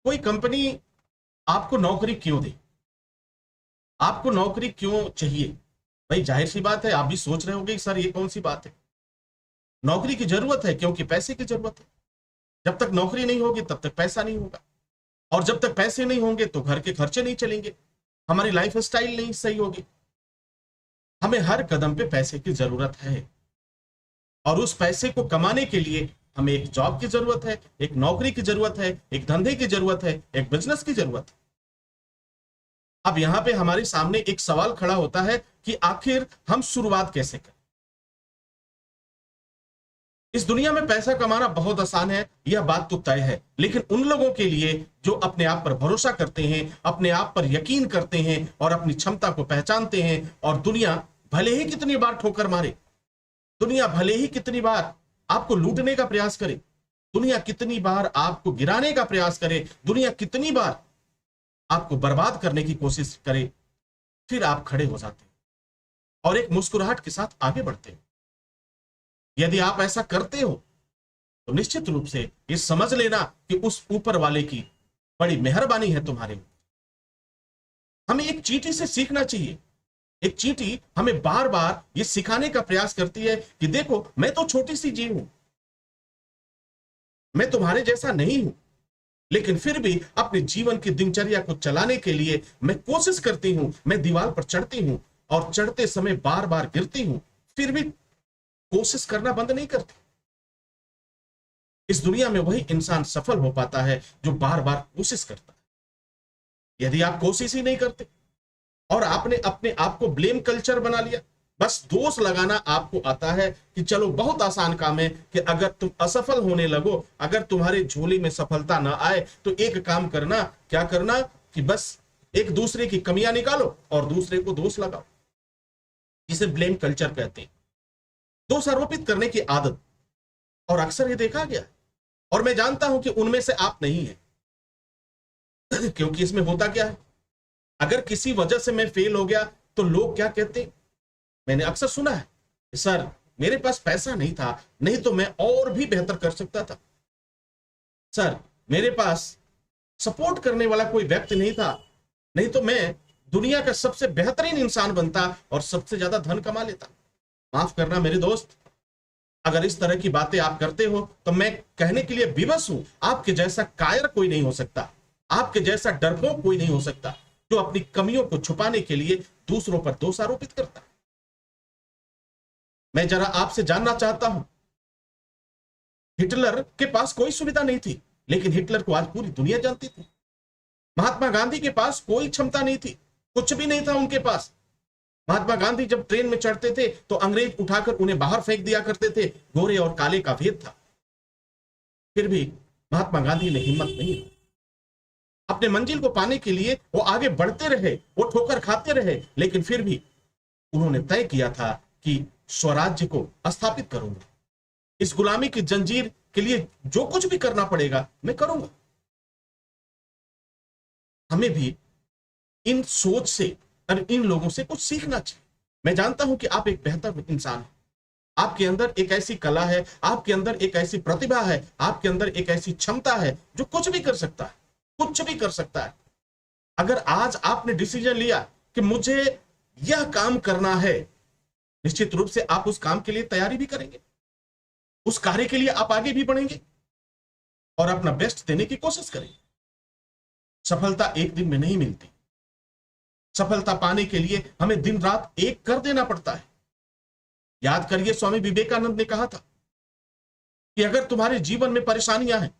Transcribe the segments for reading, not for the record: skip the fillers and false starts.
कोई कंपनी आपको नौकरी क्यों दे, आपको नौकरी क्यों चाहिए? भाई जाहिर सी बात है, आप भी सोच रहे होंगे सर ये कौन सी बात है। नौकरी की जरूरत है क्योंकि पैसे की जरूरत है। जब तक नौकरी नहीं होगी तब तक पैसा नहीं होगा, और जब तक पैसे नहीं होंगे तो घर के खर्चे नहीं चलेंगे, हमारी लाइफ स्टाइल नहीं सही होगी। हमें हर कदम पे पैसे की जरूरत है, और उस पैसे को कमाने के लिए हमें एक जॉब की जरूरत है, एक नौकरी की जरूरत है, एक धंधे की जरूरत है, एक बिजनेस की जरूरत है। अब यहां पे हमारे सामने एक सवाल खड़ा होता है कि आखिर हम शुरुआत कैसे करें। इस दुनिया में पैसा कमाना बहुत आसान है, यह बात तो तय है, लेकिन उन लोगों के लिए जो अपने आप पर भरोसा करते हैं, अपने आप पर यकीन करते हैं और अपनी क्षमता को पहचानते हैं, और दुनिया भले ही कितनी बार ठोकर मारे, दुनिया भले ही कितनी बार आपको लूटने का प्रयास करे, दुनिया कितनी बार आपको गिराने का प्रयास करे, दुनिया कितनी बार आपको बर्बाद करने की कोशिश करे, फिर आप खड़े हो जाते हैं और एक मुस्कुराहट के साथ आगे बढ़ते हैं। यदि आप ऐसा करते हो तो निश्चित रूप से ये समझ लेना कि उस ऊपर वाले की बड़ी मेहरबानी है तुम्हारे ऊपर। हमें एक चींटी से सीखना चाहिए। एक चींटी हमें बार बार ये सिखाने का प्रयास करती है कि देखो मैं तो छोटी सी जीव हूं, मैं तुम्हारे जैसा नहीं हूं, लेकिन फिर भी अपने जीवन की दिनचर्या को चलाने के लिए मैं कोशिश करती हूं, मैं दीवार पर चढ़ती हूं और चढ़ते समय बार बार गिरती हूं, फिर भी कोशिश करना बंद नहीं करती। इस दुनिया में वही इंसान सफल हो पाता है जो बार बार कोशिश करता है। यदि आप कोशिश ही नहीं करते और आपने अपने आप को ब्लेम कल्चर बना लिया, बस दोष लगाना आपको आता है कि चलो बहुत आसान काम है कि अगर तुम असफल होने लगो, अगर तुम्हारे झोली में सफलता ना आए तो एक काम करना, क्या करना कि बस एक दूसरे की कमियां निकालो और दूसरे को दोष लगाओ। इसे ब्लेम कल्चर कहते हैं, दोष आरोपित करने की आदत। और अक्सर ये देखा गया, और मैं जानता हूं कि उनमें से आप नहीं है क्योंकि इसमें होता क्या है, अगर किसी वजह से मैं फेल हो गया तो लोग क्या कहते हैं, मैंने अक्सर सुना है, सर मेरे पास पैसा नहीं था, नहीं तो मैं और भी बेहतर कर सकता था। सर मेरे पास सपोर्ट करने वाला कोई व्यक्ति नहीं था, नहीं तो मैं दुनिया का सबसे बेहतरीन इंसान बनता और सबसे ज्यादा धन कमा लेता। माफ करना मेरे दोस्त, अगर इस तरह की बातें आप करते हो तो मैं कहने के लिए विवश हूं, आपके जैसा कायर कोई नहीं हो सकता, आपके जैसा डरपोक कोई नहीं हो सकता जो अपनी कमियों को छुपाने के लिए दूसरों पर दोष आरोपित करता। मैं जरा आपसे जानना चाहता हूं, हिटलर के पास कोई सुविधा नहीं थी, लेकिन हिटलर को आज पूरी दुनिया जानती थी। महात्मा गांधी के पास कोई क्षमता नहीं थी, कुछ भी नहीं था उनके पास। महात्मा गांधी जब ट्रेन में चढ़ते थे तो अंग्रेज उठाकर उन्हें बाहर फेंक दिया करते थे, गोरे और काले का भेद था। फिर भी महात्मा गांधी ने हिम्मत नहीं दी, अपने मंजिल को पाने के लिए वो आगे बढ़ते रहे, वो ठोकर खाते रहे, लेकिन फिर भी उन्होंने तय किया था कि स्वराज्य को स्थापित करूंगा, इस गुलामी की जंजीर के लिए जो कुछ भी करना पड़ेगा मैं करूंगा। हमें भी इन सोच से और इन लोगों से कुछ सीखना चाहिए। मैं जानता हूं कि आप एक बेहतर इंसान हैं, आपके अंदर एक ऐसी कला है, आपके अंदर एक ऐसी प्रतिभा है, आपके अंदर एक ऐसी क्षमता है जो कुछ भी कर सकता है, कुछ भी कर सकता है। अगर आज आपने डिसीजन लिया कि मुझे यह काम करना है, निश्चित रूप से आप उस काम के लिए तैयारी भी करेंगे, उस कार्य के लिए आप आगे भी बढ़ेंगे और अपना बेस्ट देने की कोशिश करेंगे। सफलता एक दिन में नहीं मिलती, सफलता पाने के लिए हमें दिन रात एक कर देना पड़ता है। याद करिए, स्वामी विवेकानंद ने कहा था कि अगर तुम्हारे जीवन में परेशानियां हैं,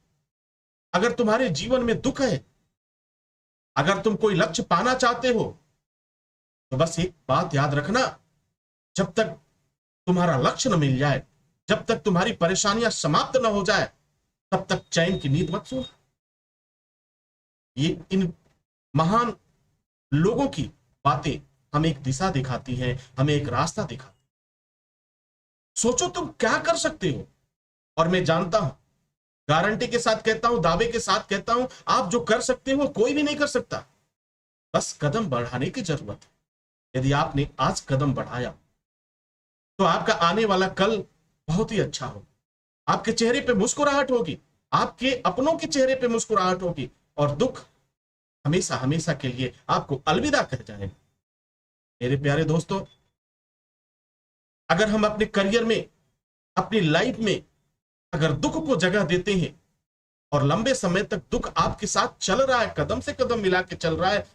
अगर तुम्हारे जीवन में दुख है, अगर तुम कोई लक्ष्य पाना चाहते हो, तो बस एक बात याद रखना, जब तक तुम्हारा लक्ष्य न मिल जाए, जब तक तुम्हारी परेशानियां समाप्त न हो जाए, तब तक चैन की नींद मत सोना। ये इन महान लोगों की बातें हमें एक दिशा दिखाती हैं, हमें एक रास्ता दिखाती। सोचो तुम क्या कर सकते हो, और मैं जानता हूं, गारंटी के साथ कहता हूं, दावे के साथ कहता हूं, आप जो कर सकते हो कोई भी नहीं कर सकता। बस कदम बढ़ाने की जरूरत है। यदि आपने आज कदम बढ़ाया तो आपका आने वाला कल बहुत ही अच्छा होगा। आपके चेहरे पे मुस्कुराहट होगी, आपके अपनों के चेहरे पे मुस्कुराहट होगी, और दुख हमेशा हमेशा के लिए आपको अलविदा कह जाएगा। मेरे प्यारे दोस्तों, अगर हम अपने करियर में, अपनी लाइफ में अगर दुख को जगह देते हैं और लंबे समय तक दुख आपके साथ चल रहा है, कदम से कदम मिला के चल रहा है,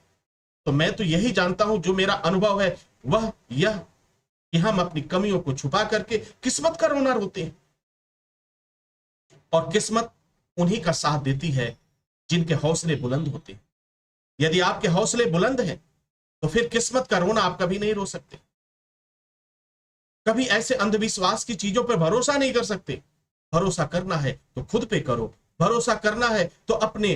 तो मैं तो यही जानता हूं, जो मेरा अनुभव है वह यह कि हम अपनी कमियों को छुपा करके किस्मत का रोना रोते हैं। और किस्मत उन्हीं का साथ देती है जिनके हौसले बुलंद होते हैं। यदि आपके हौसले बुलंद हैं तो फिर किस्मत का रोना आप कभी नहीं रो सकते। कभी ऐसे अंधविश्वास की चीजों पर भरोसा नहीं कर सकते। भरोसा करना है तो खुद पे करो, भरोसा करना है तो अपने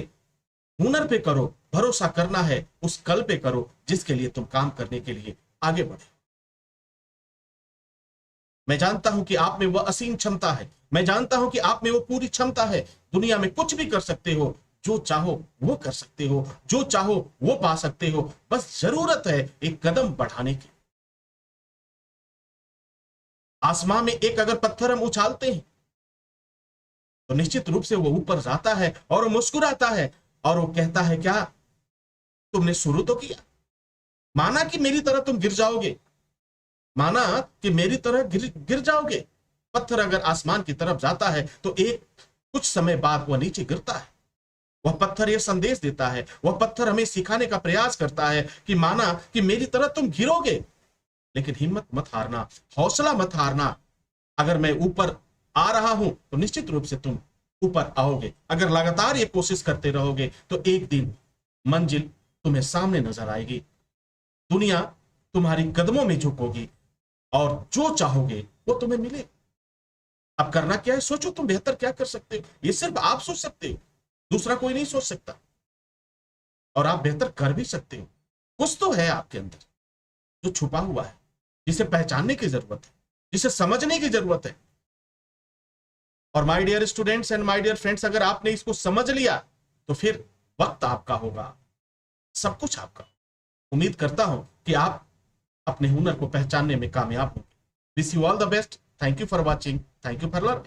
हुनर पे करो, भरोसा करना है उस कल पे करो जिसके लिए तुम काम करने के लिए आगे बढ़े। मैं जानता हूं कि आप में वह असीम क्षमता है, मैं जानता हूं कि आप में वो पूरी क्षमता है। दुनिया में कुछ भी कर सकते हो, जो चाहो वो कर सकते हो, जो चाहो वो पा सकते हो। बस जरूरत है एक कदम बढ़ाने की। आसमां में एक अगर पत्थर हम उछालते हैं तो निश्चित रूप से वो ऊपर जाता है और वो मुस्कुराता है और वो कहता है, क्या तुमने शुरू तो किया? माना कि मेरी तरह तुम गिर जाओगे, माना कि मेरी तरह गिर जाओगे। पत्थर अगर आसमान की तरफ जाता है तो एक कुछ समय बाद वह नीचे गिरता है। वह पत्थर यह संदेश देता है, वह पत्थर हमें सिखाने का प्रयास करता है कि माना कि मेरी तरह तुम गिरोगे, लेकिन हिम्मत मत हारना, हौसला मत हारना। अगर मैं ऊपर आ रहा हूं तो निश्चित रूप से तुम ऊपर आओगे। अगर लगातार ये कोशिश करते रहोगे तो एक दिन मंजिल तुम्हें सामने नजर आएगी, दुनिया तुम्हारी कदमों में झुकोगी और जो चाहोगे वो तुम्हें मिले। अब करना क्या है? सोचो तुम बेहतर क्या कर सकते हो। ये सिर्फ आप सोच सकते हो, दूसरा कोई नहीं सोच सकता। और आप बेहतर कर भी सकते हो। कुछ तो है आपके अंदर जो छुपा हुआ है, जिसे पहचानने की जरूरत है, जिसे समझने की जरूरत है। और my dear students and my dear friends, अगर आपने इसको समझ लिया तो फिर वक्त आपका होगा, सब कुछ आपका। उम्मीद करता हूं कि आप अपने हुनर को पहचानने में कामयाब होंगे। Wish you all the best. Thank you for watching, thank you for learning.